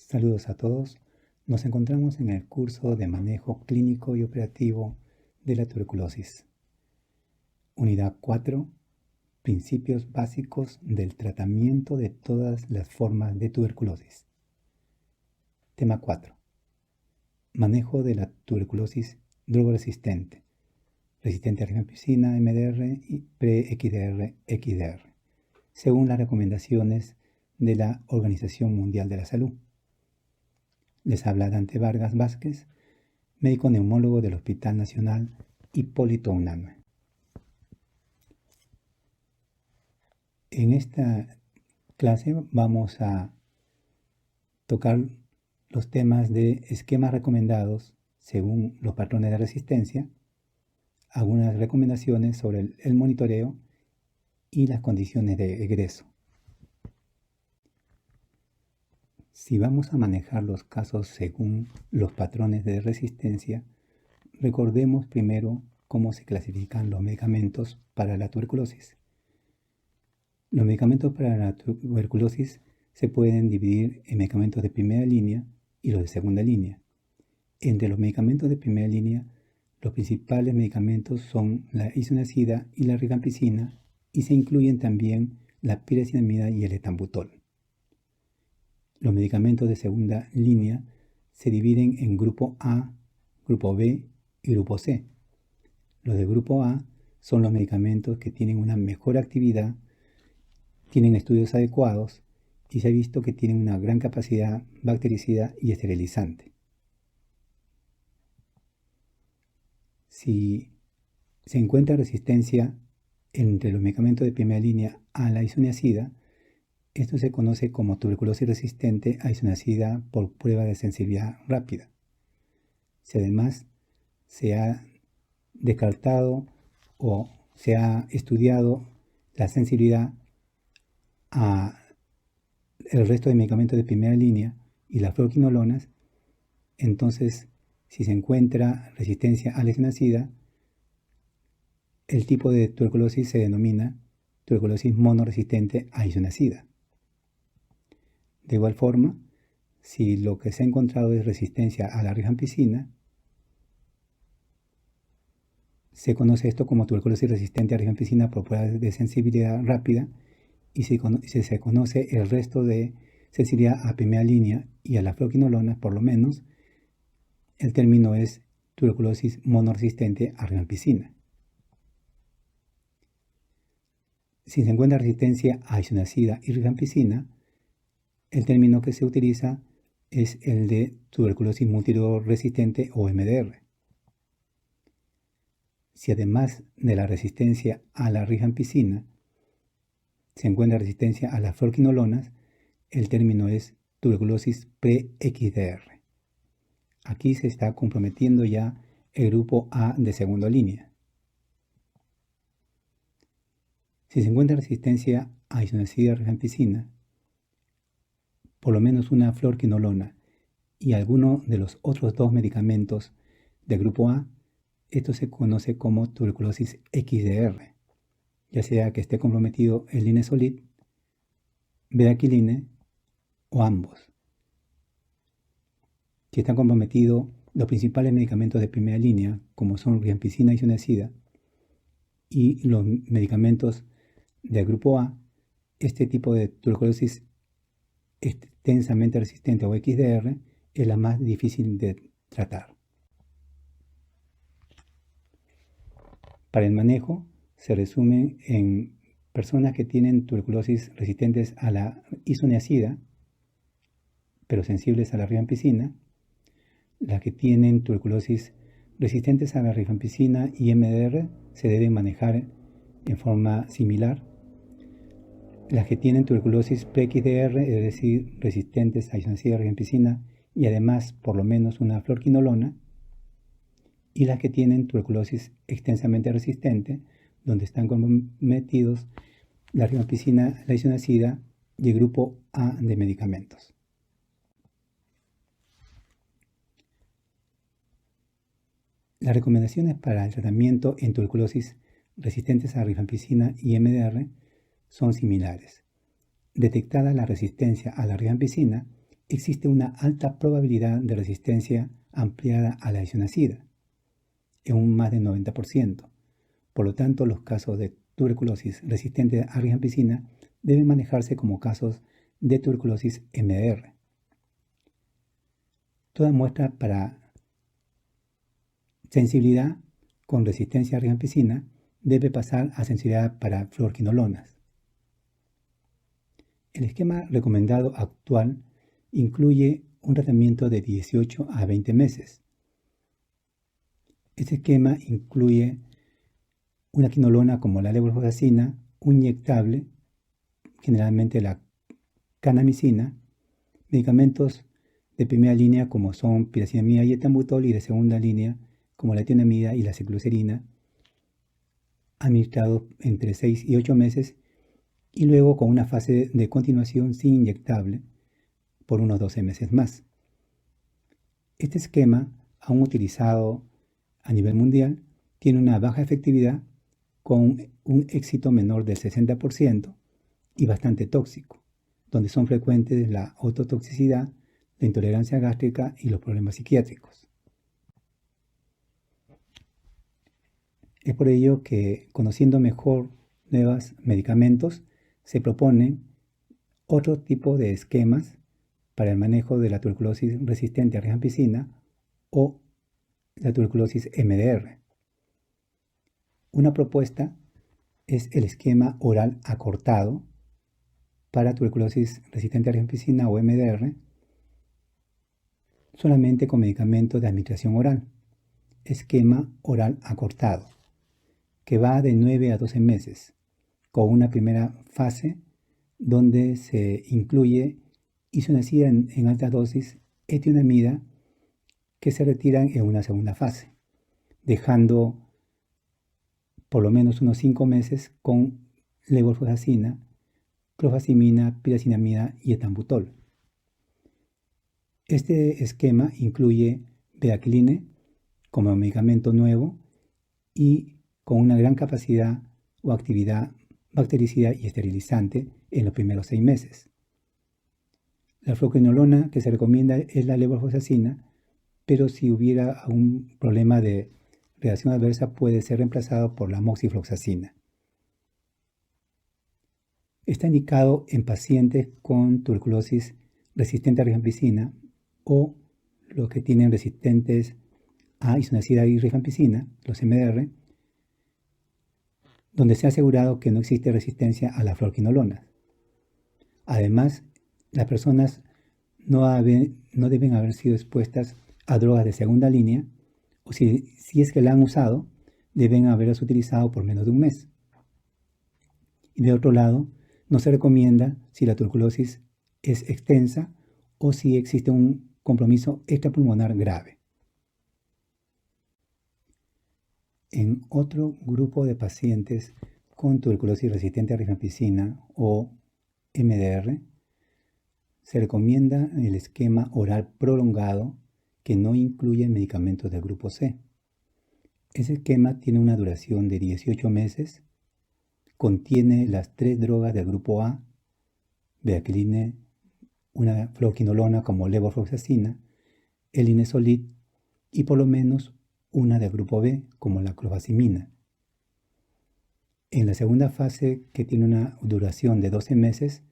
Saludos a todos. Nos encontramos en el curso de manejo clínico y operativo de la tuberculosis. Unidad 4. Principios básicos del tratamiento de todas las formas de tuberculosis. Tema 4. Manejo de la tuberculosis drogoresistente, resistente a rifampicina, MDR y pre-XDR, XDR, según las recomendaciones de la Organización Mundial de la Salud. Les habla Dante Vargas Vázquez, médico neumólogo del Hospital Nacional Hipólito Unanue. En esta clase vamos a tocar los temas de esquemas recomendados según los patrones de resistencia, algunas recomendaciones sobre el monitoreo y las condiciones de egreso. Si vamos a manejar los casos según los patrones de resistencia, recordemos primero cómo se clasifican los medicamentos para la tuberculosis. Los medicamentos para la tuberculosis se pueden dividir en medicamentos de primera línea y los de segunda línea. Entre los medicamentos de primera línea, los principales medicamentos son la isoniazida y la rifampicina, y se incluyen también la pirazinamida y el etambutol. Los medicamentos de segunda línea se dividen en grupo A, grupo B y grupo C. Los de grupo A son los medicamentos que tienen una mejor actividad, tienen estudios adecuados y se ha visto que tienen una gran capacidad bactericida y esterilizante. Si se encuentra resistencia entre los medicamentos de primera línea a la isoniazida, esto se conoce como tuberculosis resistente a isoniazida por prueba de sensibilidad rápida. Si además se ha descartado o se ha estudiado la sensibilidad a el resto de medicamentos de primera línea y las fluoroquinolonas, entonces si se encuentra resistencia a la isoniazida, el tipo de tuberculosis se denomina tuberculosis monoresistente a isoniazida. De igual forma, si lo que se ha encontrado es resistencia a la rifampicina, se conoce esto como tuberculosis resistente a rifampicina por prueba de sensibilidad rápida, y si se conoce el resto de sensibilidad a primera línea y a las fluoroquinolonas, por lo menos, el término es tuberculosis monoresistente a rifampicina. Si se encuentra resistencia a isoniazida y rifampicina, el término que se utiliza es el de tuberculosis multidrogresistente o MDR. Si además de la resistencia a la rifampicina se encuentra resistencia a las fluoroquinolonas, el término es tuberculosis pre-XDR. Aquí se está comprometiendo ya el grupo A de segunda línea. Si se encuentra resistencia a isoniazida y rifampicina, por lo menos una fluoroquinolona y alguno de los otros dos medicamentos del grupo A, esto se conoce como tuberculosis XDR, ya sea que esté comprometido el linezolid, bedaquiline o ambos. Si están comprometidos los principales medicamentos de primera línea, como son rifampicina y isoniazida, y los medicamentos del grupo A, este tipo de tuberculosis extensamente resistente o XDR es la más difícil de tratar. Para el manejo se resume en personas que tienen tuberculosis resistentes a la isoniazida, pero sensibles a la rifampicina, las que tienen tuberculosis resistentes a la rifampicina y MDR se deben manejar en forma similar. Las que tienen tuberculosis pre-XDR, es decir, resistentes a isoniazida y rifampicina, y además por lo menos una fluoroquinolona, y las que tienen tuberculosis extensamente resistente, donde están comprometidos la rifampicina, la isoniazida y el grupo A de medicamentos. Las recomendaciones para el tratamiento en tuberculosis resistentes a rifampicina y MDR son similares. Detectada la resistencia a la rifampicina, existe una alta probabilidad de resistencia ampliada a la isoniazida, en un más del 90%. Por lo tanto, los casos de tuberculosis resistente a rifampicina deben manejarse como casos de tuberculosis MDR. Toda muestra para sensibilidad con resistencia a rifampicina debe pasar a sensibilidad para fluoroquinolonas. El esquema recomendado actual incluye un tratamiento de 18 a 20 meses. Este esquema incluye una quinolona como la levofloxacina, un inyectable, generalmente la kanamicina, medicamentos de primera línea como son pirazinamida y etambutol, y de segunda línea como la etinamida y la cicloserina, administrados entre 6 y 8 meses, y luego con una fase de continuación sin inyectable por unos 12 meses más. Este esquema, aún utilizado a nivel mundial, tiene una baja efectividad con un éxito menor del 60% y bastante tóxico, donde son frecuentes la ototoxicidad, la intolerancia gástrica y los problemas psiquiátricos. Es por ello que, conociendo mejor nuevos medicamentos, se propone otro tipo de esquemas para el manejo de la tuberculosis resistente a rifampicina o la tuberculosis MDR. Una propuesta es el esquema oral acortado para tuberculosis resistente a rifampicina o MDR, solamente con medicamentos de administración oral. Esquema oral acortado, que va de 9 a 12 meses, con una primera fase donde se incluye isoniazida en alta dosis, etinamida, que se retiran en una segunda fase, dejando por lo menos unos 5 meses con levofloxacina, clofazimina, pirazinamida y etambutol. Este esquema incluye bedaquiline como medicamento nuevo y con una gran capacidad o actividad bactericida y esterilizante en los primeros 6 meses. La fluoroquinolona que se recomienda es la levofloxacina, pero si hubiera un problema de reacción adversa puede ser reemplazado por la moxifloxacina. Está indicado en pacientes con tuberculosis resistente a rifampicina o los que tienen resistentes a isoniazida y rifampicina, los MDR, donde se ha asegurado que no existe resistencia a la fluoroquinolona. Además, las personas no deben haber sido expuestas a drogas de segunda línea, o si es que la han usado, deben haberlas utilizado por menos de un mes. Y de otro lado, no se recomienda si la tuberculosis es extensa o si existe un compromiso extrapulmonar grave. En otro grupo de pacientes con tuberculosis resistente a rifampicina o MDR, se recomienda el esquema oral prolongado que no incluye medicamentos del grupo C. Ese esquema tiene una duración de 18 meses, contiene las 3 drogas del grupo A, bedaquiline, una fluoroquinolona como levofloxacina, el linezolid y por lo menos una del grupo B como la clofazimina. En la segunda fase, que tiene una duración de 12 meses,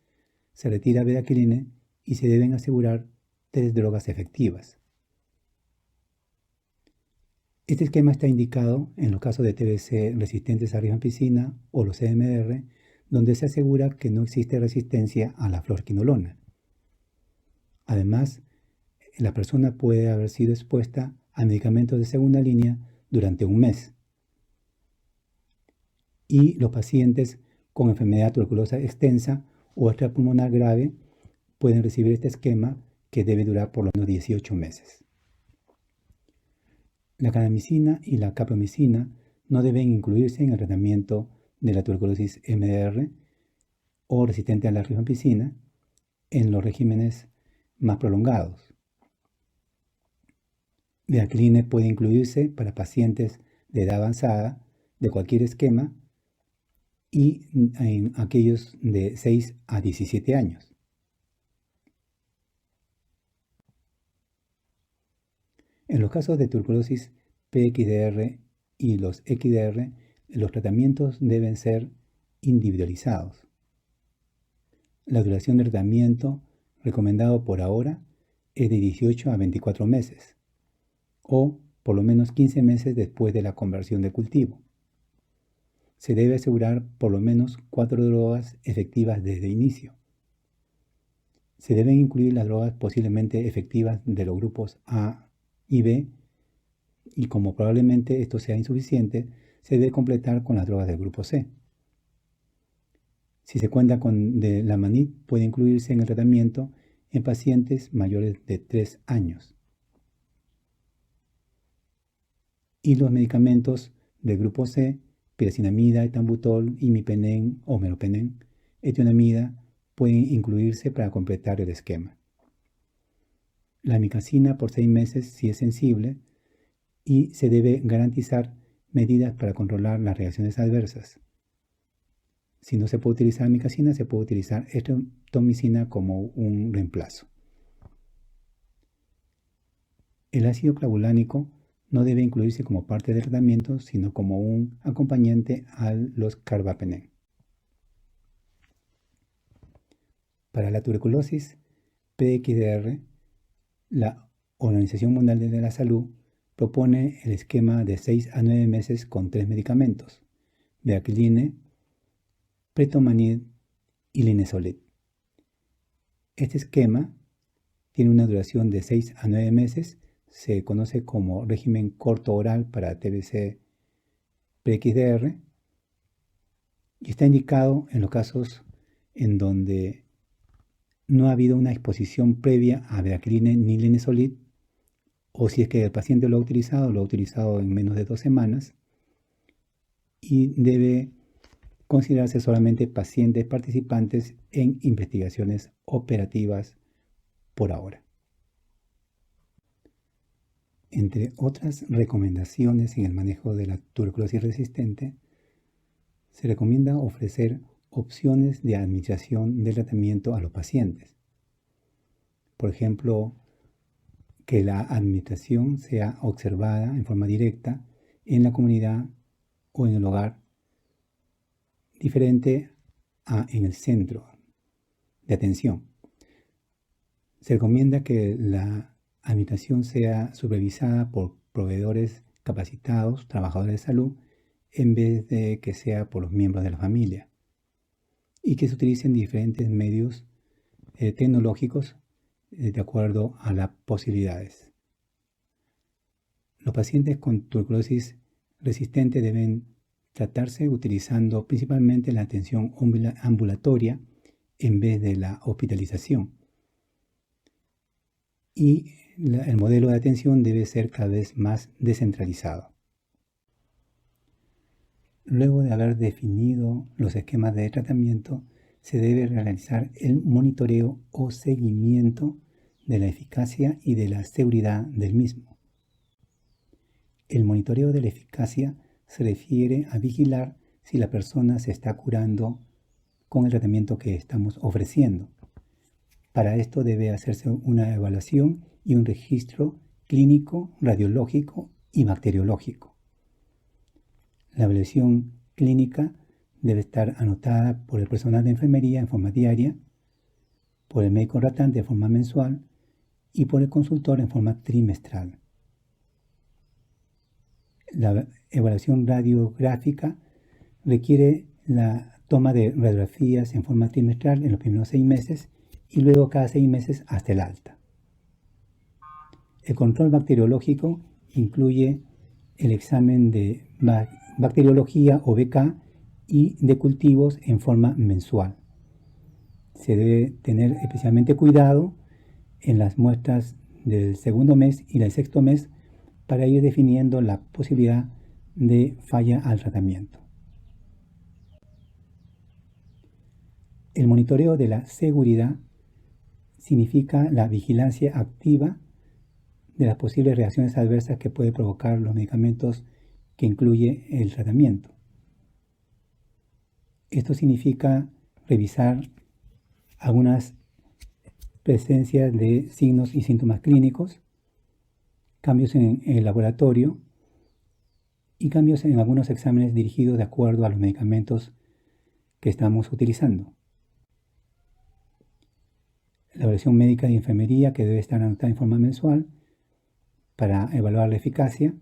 se retira bedaquiline y se deben asegurar 3 drogas efectivas. Este esquema está indicado en los casos de TBC resistentes a rifampicina o los CMR, donde se asegura que no existe resistencia a la fluoroquinolona. Además, la persona puede haber sido expuesta a medicamentos de segunda línea durante un mes. Y los pacientes con enfermedad tuberculosa extensa o extrapulmonar grave pueden recibir este esquema, que debe durar por lo menos 18 meses. La kanamicina y la capromicina no deben incluirse en el tratamiento de la tuberculosis MDR o resistente a la rifampicina en los regímenes más prolongados. Bedaquiline puede incluirse para pacientes de edad avanzada de cualquier esquema y en aquellos de 6 a 17 años. En los casos de tuberculosis PXDR y los XDR, los tratamientos deben ser individualizados. La duración del tratamiento recomendado por ahora es de 18 a 24 meses, o por lo menos 15 meses después de la conversión de cultivo. Se debe asegurar por lo menos 4 drogas efectivas desde inicio. Se deben incluir las drogas posiblemente efectivas de los grupos A y B, y como probablemente esto sea insuficiente, se debe completar con las drogas del grupo C. Si se cuenta con Delamanic, puede incluirse en el tratamiento en pacientes mayores de 3 años. Y los medicamentos del grupo C, piracinamida, etambutol, imipenem o meropenem, etionamida, pueden incluirse para completar el esquema. La amicacina por 6 meses si es sensible, y se debe garantizar medidas para controlar las reacciones adversas. Si no se puede utilizar amicacina, se puede utilizar estreptomicina como un reemplazo. El ácido clavulánico no debe incluirse como parte del tratamiento, sino como un acompañante a los carbapenem. Para la tuberculosis PXDR, la Organización Mundial de la Salud propone el esquema de 6 a 9 meses con 3 medicamentos: Beacline, Pretomamid y Linezolid. Este esquema tiene una duración de 6 a 9 meses, se conoce como régimen corto oral para TBC PXDR y está indicado en los casos en donde no ha habido una exposición previa a Beacline ni Linezolid, o si es que el paciente lo ha utilizado en menos de 2 semanas, y debe considerarse solamente pacientes participantes en investigaciones operativas por ahora. Entre otras recomendaciones en el manejo de la tuberculosis resistente, se recomienda ofrecer opciones de administración del tratamiento a los pacientes. Por ejemplo, que la administración sea observada en forma directa en la comunidad o en el hogar, diferente a en el centro de atención. Se recomienda que la administración sea supervisada por proveedores capacitados, trabajadores de salud, en vez de que sea por los miembros de la familia, y que se utilicen diferentes medios tecnológicos de acuerdo a las posibilidades. Los pacientes con tuberculosis resistente deben tratarse utilizando principalmente la atención ambulatoria en vez de la hospitalización. Y el modelo de atención debe ser cada vez más descentralizado. Luego de haber definido los esquemas de tratamiento, se debe realizar el monitoreo o seguimiento de la eficacia y de la seguridad del mismo. El monitoreo de la eficacia se refiere a vigilar si la persona se está curando con el tratamiento que estamos ofreciendo. Para esto debe hacerse una evaluación y un registro clínico, radiológico y bacteriológico. La evaluación clínica debe estar anotada por el personal de enfermería en forma diaria, por el médico tratante de forma mensual y por el consultor en forma trimestral. La evaluación radiográfica requiere la toma de radiografías en forma trimestral en los primeros 6 meses y luego cada 6 meses hasta el alta. El control bacteriológico incluye el examen de bacteriología o BK y de cultivos en forma mensual. Se debe tener especialmente cuidado en las muestras del segundo mes y del sexto mes para ir definiendo la posibilidad de falla al tratamiento. El monitoreo de la seguridad significa la vigilancia activa de las posibles reacciones adversas que puede provocar los medicamentos que incluye el tratamiento. Esto significa revisar algunas presencias de signos y síntomas clínicos, cambios en el laboratorio y cambios en algunos exámenes dirigidos de acuerdo a los medicamentos que estamos utilizando. La evaluación médica de enfermería, que debe estar anotada en forma mensual para evaluar la eficacia,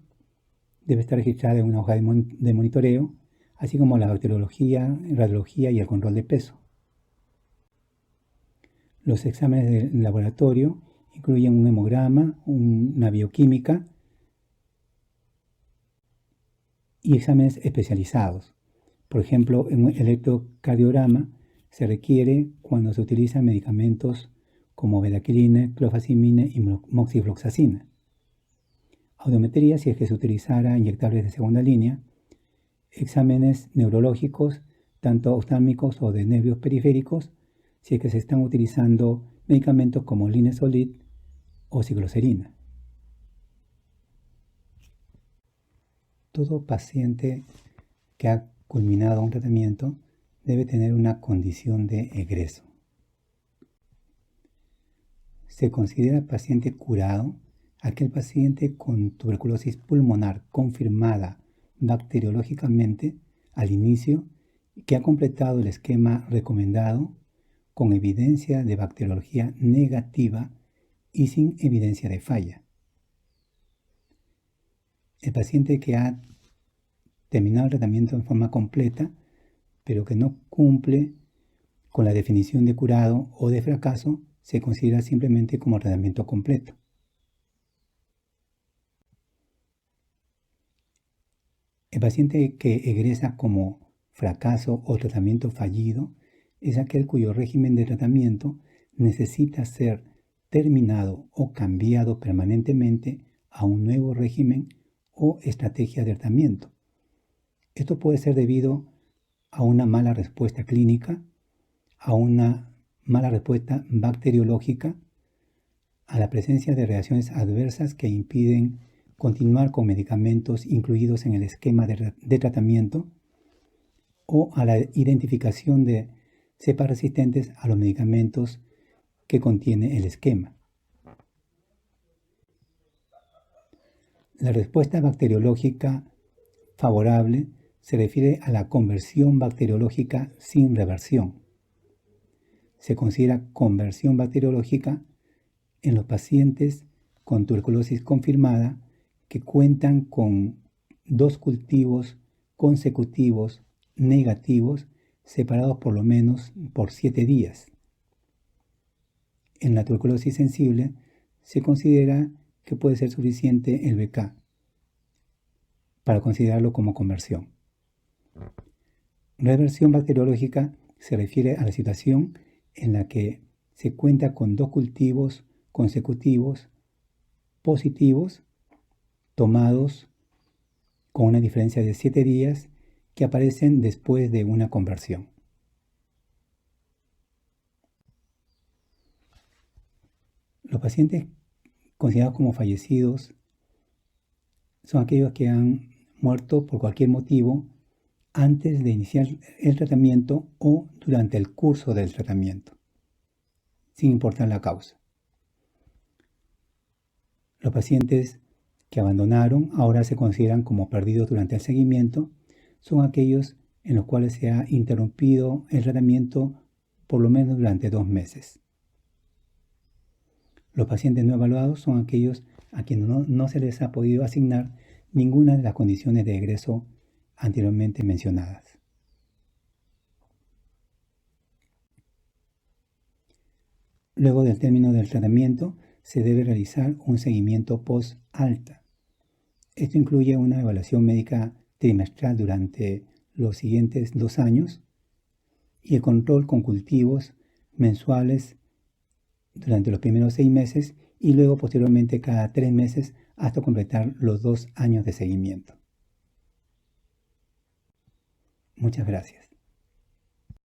debe estar registrada en una hoja de monitoreo, así como la bacteriología, radiología y el control de peso. Los exámenes del laboratorio incluyen un hemograma, una bioquímica y exámenes especializados. Por ejemplo, un electrocardiograma se requiere cuando se utilizan medicamentos como bedaquiline, clofazimine y moxifloxacina. Audiometría si es que se utilizara inyectables de segunda línea, exámenes neurológicos, tanto oftálmicos o de nervios periféricos, si es que se están utilizando medicamentos como linezolid o cicloserina. Todo paciente que ha culminado un tratamiento debe tener una condición de egreso. Se considera paciente curado aquel paciente con tuberculosis pulmonar confirmada bacteriológicamente al inicio que ha completado el esquema recomendado con evidencia de bacteriología negativa y sin evidencia de falla. El paciente que ha terminado el tratamiento en forma completa, pero que no cumple con la definición de curado o de fracaso, se considera simplemente como tratamiento completo. El paciente que egresa como fracaso o tratamiento fallido es aquel cuyo régimen de tratamiento necesita ser terminado o cambiado permanentemente a un nuevo régimen o estrategia de tratamiento. Esto puede ser debido a una mala respuesta clínica, a una mala respuesta bacteriológica, a la presencia de reacciones adversas que impiden continuar con medicamentos incluidos en el esquema de tratamiento, o a la identificación de cepas resistentes a los medicamentos que contiene el esquema. La respuesta bacteriológica favorable se refiere a la conversión bacteriológica sin reversión. Se considera conversión bacteriológica en los pacientes con tuberculosis confirmada que cuentan con 2 cultivos consecutivos negativos separados por lo menos por 7 días. En la tuberculosis sensible se considera que puede ser suficiente el BK para considerarlo como conversión. Reversión bacteriológica se refiere a la situación en la que se cuenta con 2 cultivos consecutivos positivos tomados con una diferencia de 7 días que aparecen después de una conversión. Los pacientes considerados como fallecidos son aquellos que han muerto por cualquier motivo antes de iniciar el tratamiento o durante el curso del tratamiento, sin importar la causa. Los pacientes que abandonaron ahora se consideran como perdidos durante el seguimiento, son aquellos en los cuales se ha interrumpido el tratamiento por lo menos durante 2 meses. Los pacientes no evaluados son aquellos a quienes no se les ha podido asignar ninguna de las condiciones de egreso anteriormente mencionadas. Luego del término del tratamiento, se debe realizar un seguimiento post-alta. Esto incluye una evaluación médica trimestral durante los siguientes 2 años y el control con cultivos mensuales durante los primeros 6 meses y luego posteriormente cada 3 meses hasta completar los 2 años de seguimiento. Muchas gracias.